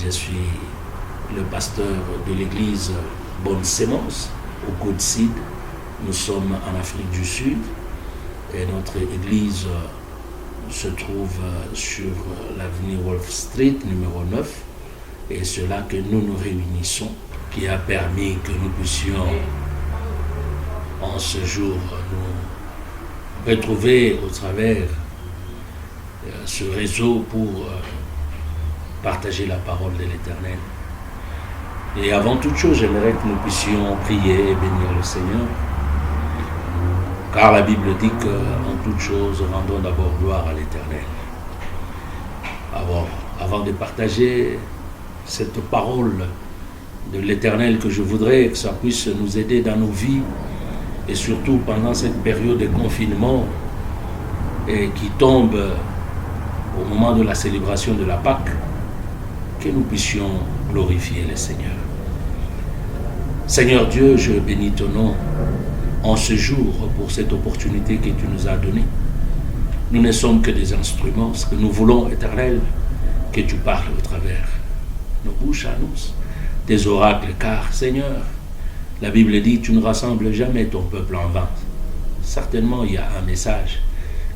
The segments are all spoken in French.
Je suis le pasteur de l'église Bonne Sémence au Côte Sud. Nous sommes en Afrique du Sud et notre église se trouve sur l'avenue Wolf Street numéro 9 et c'est là que nous nous réunissons, qui a permis que nous puissions en ce jour nous retrouver au travers ce réseau pour partager la parole de l'Éternel. Et avant toute chose, j'aimerais que nous puissions prier et bénir le Seigneur. Car la Bible dit qu'en toute chose, rendons d'abord gloire à l'Éternel. Avant de partager cette parole de l'Éternel, que je voudrais que ça puisse nous aider dans nos vies, et surtout pendant cette période de confinement et qui tombe au moment de la célébration de la Pâque, que nous puissions glorifier le Seigneur. Seigneur Dieu, je bénis ton nom en ce jour pour cette opportunité que tu nous as donnée. Nous ne sommes que des instruments. Ce que nous voulons, Éternel, que tu parles au travers nos bouches à nous, des oracles, car Seigneur, la Bible dit, tu ne rassembles jamais ton peuple en vain. Certainement, il y a un message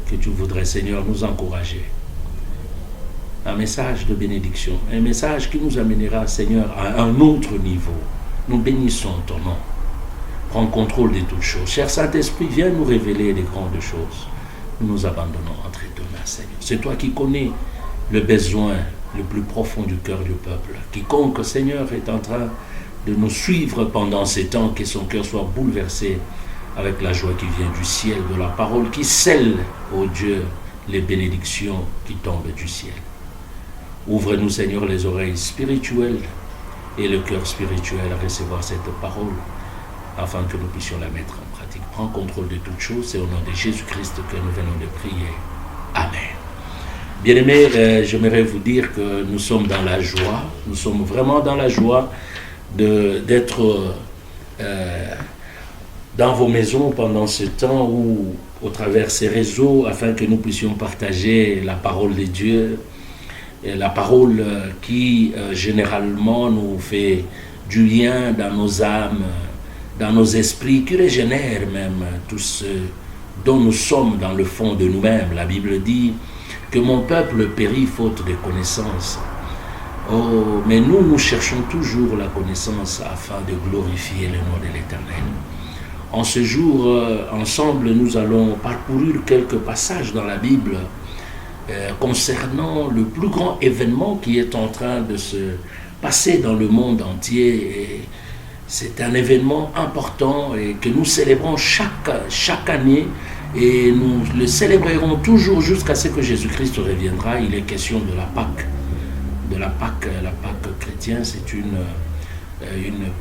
que tu voudrais, Seigneur, nous encourager. Un message de bénédiction, un message qui nous amènera, Seigneur, à un autre niveau. Nous bénissons ton nom. Prends contrôle de toutes choses. Cher Saint-Esprit, viens nous révéler les grandes choses. Nous nous abandonnons entre tes mains, Seigneur. C'est toi qui connais le besoin le plus profond du cœur du peuple. Quiconque, Seigneur, est en train de nous suivre pendant ces temps, que son cœur soit bouleversé avec la joie qui vient du ciel, de la parole qui scelle, ô Dieu, les bénédictions qui tombent du ciel. Ouvre-nous, Seigneur, les oreilles spirituelles et le cœur spirituel à recevoir cette parole, afin que nous puissions la mettre en pratique. Prends contrôle de toutes choses, c'est au nom de Jésus-Christ que nous venons de prier. Amen. Bien-aimés, j'aimerais vous dire que nous sommes dans la joie, nous sommes vraiment dans la joie d'être dans vos maisons pendant ce temps où, au travers ces réseaux, afin que nous puissions partager la parole de Dieu, et la parole qui généralement nous fait du bien dans nos âmes, dans nos esprits, qui régénère même tout ce dont nous sommes dans le fond de nous-mêmes. La Bible dit que mon peuple périt faute de connaissance. Oh, mais nous cherchons toujours la connaissance afin de glorifier le nom de l'Éternel. En ce jour, ensemble, nous allons parcourir quelques passages dans la Bible concernant le plus grand événement qui est en train de se passer dans le monde entier. Et c'est un événement important et que nous célébrons chaque année et nous le célébrerons toujours jusqu'à ce que Jésus-Christ reviendra. Il est question de la Pâque. La Pâque chrétienne, c'est une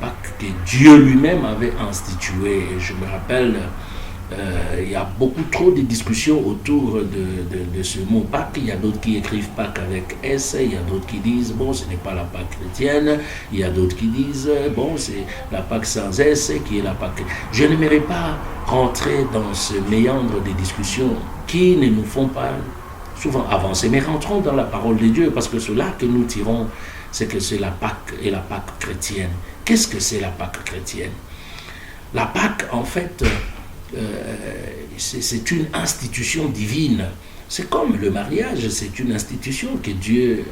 Pâque que Dieu lui-même avait instituée. Et je me rappelle, il y a beaucoup trop de discussions autour de ce mot Pâque. Il y a d'autres qui écrivent Pâque avec S, il y a d'autres qui disent, bon, ce n'est pas la Pâque chrétienne, il y a d'autres qui disent, bon, c'est la Pâque sans S qui est la Pâque. Je n'aimerais pas rentrer dans ce méandre des discussions qui ne nous font pas souvent avancer, mais rentrons dans la parole de Dieu, parce que cela que nous tirons, c'est que c'est la Pâque et la Pâque chrétienne. Qu'est-ce que c'est la Pâque chrétienne? La Pâque, en fait, c'est une institution divine. C'est comme le mariage, c'est une institution que Dieu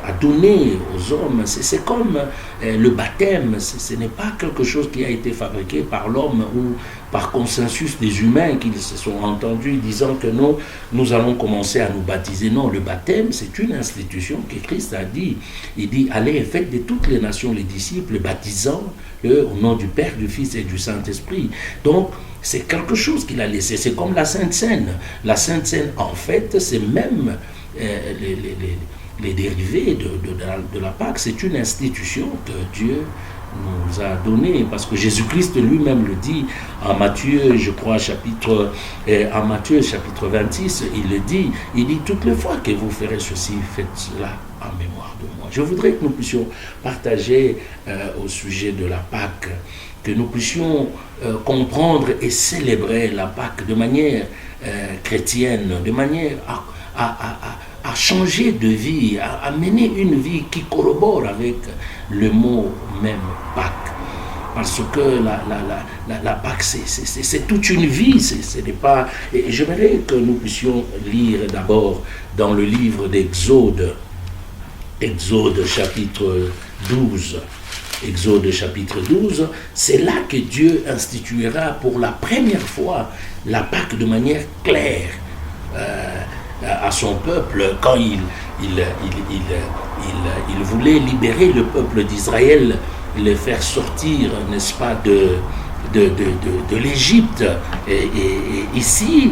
a donné aux hommes. C'est comme le baptême, ce n'est pas quelque chose qui a été fabriqué par l'homme ou par consensus des humains qui se sont entendus disant que non, nous allons commencer à nous baptiser. Non, le baptême, c'est une institution que Christ a dit. Il dit, allez et faites de toutes les nations les disciples, baptisant au nom du Père, du Fils et du Saint-Esprit. Donc, c'est quelque chose qu'il a laissé. C'est comme la Sainte Seine. La Sainte Seine, en fait, c'est même les dérivés de la Pâque. C'est une institution que Dieu nous a donnée, parce que Jésus-Christ lui-même le dit en Matthieu, je crois, chapitre 26, il dit toutes les fois que vous ferez ceci, faites cela en mémoire de moi. Je voudrais que nous puissions partager au sujet de la Pâque, que nous puissions comprendre et célébrer la Pâque de manière chrétienne, de manière à changer de vie, à mener une vie qui corrobore avec le mot même Pâques. Parce que la Pâques, c'est toute une vie. Ce n'est pas. Et j'aimerais que nous puissions lire d'abord dans le livre d'Exode, Exode chapitre 12. Exode chapitre 12, c'est là que Dieu instituera pour la première fois la Pâque de manière claire à son peuple quand il voulait libérer le peuple d'Israël, le faire sortir, n'est-ce pas, de l'Égypte. Et ici,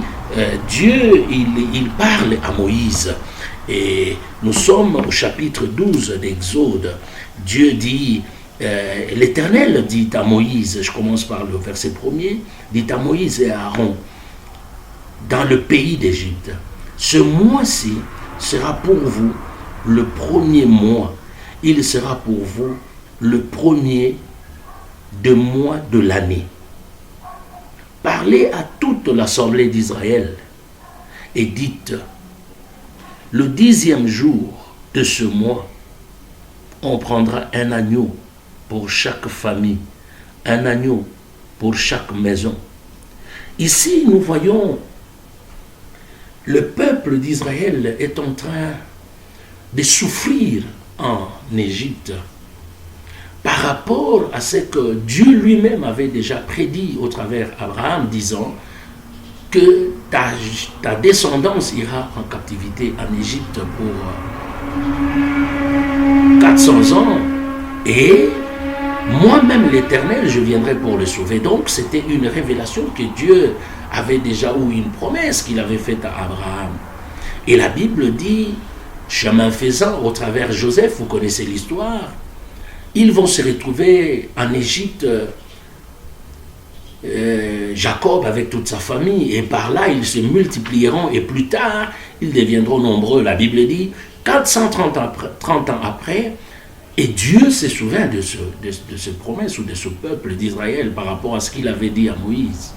Dieu, il parle à Moïse. Et nous sommes au chapitre 12 d'Exode. Dieu dit, l'Éternel dit à Moïse, je commence par le verset 1er, dit à Moïse et à Aaron, dans le pays d'Égypte, ce mois-ci sera pour vous le premier mois, il sera pour vous le premier de mois de l'année. Parlez à toute l'assemblée d'Israël et dites, le 10e jour de ce mois, on prendra un agneau pour chaque famille, un agneau pour chaque maison. Ici, nous voyons le peuple d'Israël est en train de souffrir en Égypte par rapport à ce que Dieu lui-même avait déjà prédit au travers d'Abraham, disant que ta descendance ira en captivité en Égypte pour 400 ans et moi-même l'Éternel, je viendrai pour le sauver. Donc c'était une révélation que Dieu avait déjà, ou une promesse qu'il avait faite à Abraham. Et la Bible dit, chemin faisant, au travers Joseph, vous connaissez l'histoire, ils vont se retrouver en Égypte, Jacob avec toute sa famille, et par là ils se multiplieront, et plus tard, ils deviendront nombreux. La Bible dit, 430 ans après, et Dieu se souvient de ce promesse ou de ce peuple d'Israël par rapport à ce qu'il avait dit à Moïse.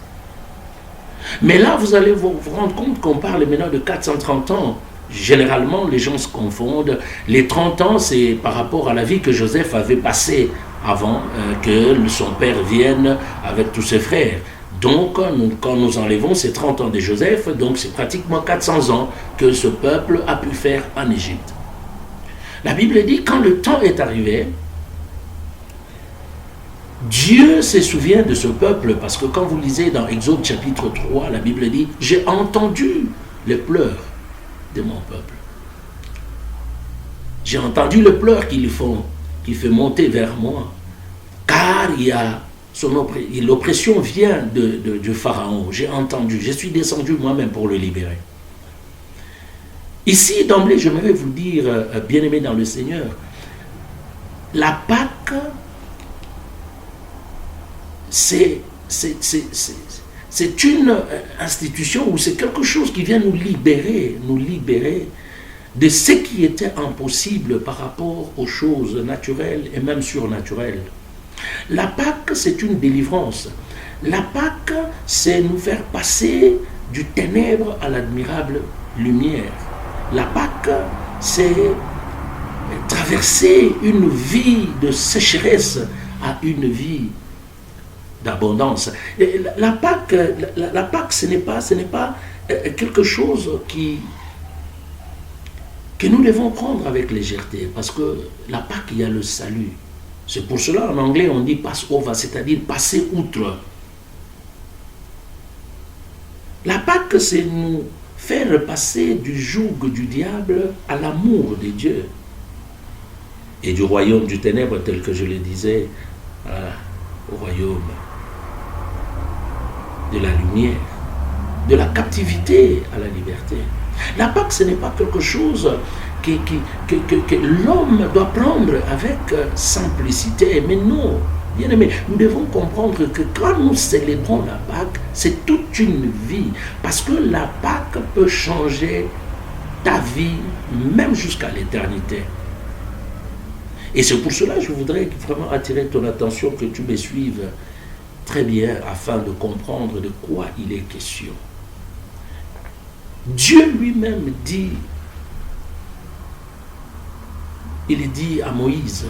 Mais là, vous allez vous rendre compte qu'on parle maintenant de 430 ans. Généralement, les gens se confondent. Les 30 ans, c'est par rapport à la vie que Joseph avait passée avant que son père vienne avec tous ses frères. Donc, quand nous enlevons ces 30 ans de Joseph, donc c'est pratiquement 400 ans que ce peuple a pu faire en Égypte. La Bible dit, quand le temps est arrivé, Dieu se souvient de ce peuple, parce que quand vous lisez dans Exode chapitre 3, la Bible dit, j'ai entendu les pleurs de mon peuple. J'ai entendu le pleur qu'ils font, qui fait monter vers moi, car il y a l'oppression vient de Pharaon. J'ai entendu, je suis descendu moi-même pour le libérer. Ici, d'emblée, j'aimerais vous dire, bien-aimés dans le Seigneur, la Pâque, c'est une institution ou c'est quelque chose qui vient nous libérer de ce qui était impossible par rapport aux choses naturelles et même surnaturelles. La Pâque, c'est une délivrance. La Pâque, c'est nous faire passer du ténèbre à l'admirable lumière. La Pâque, c'est traverser une vie de sécheresse à une vie d'abondance. Et la Pâque, ce n'est pas quelque chose que nous devons prendre avec légèreté, parce que la Pâque, il y a le salut. C'est pour cela, en anglais, on dit pass over, c'est-à-dire passer outre. La Pâque, c'est nous faire passer du joug du diable à l'amour de Dieu et du royaume du ténèbre, tel que je le disais, au royaume de la lumière, de la captivité à la liberté. La Pâque, ce n'est pas quelque chose que l'homme doit prendre avec simplicité, mais non. Bien aimé, nous devons comprendre que quand nous célébrons la Pâque, c'est toute une vie, parce que la Pâque peut changer ta vie, même jusqu'à l'éternité. Et c'est pour cela que je voudrais vraiment attirer ton attention, que tu me suives très bien, afin de comprendre de quoi il est question. Dieu lui-même dit il dit à Moïse,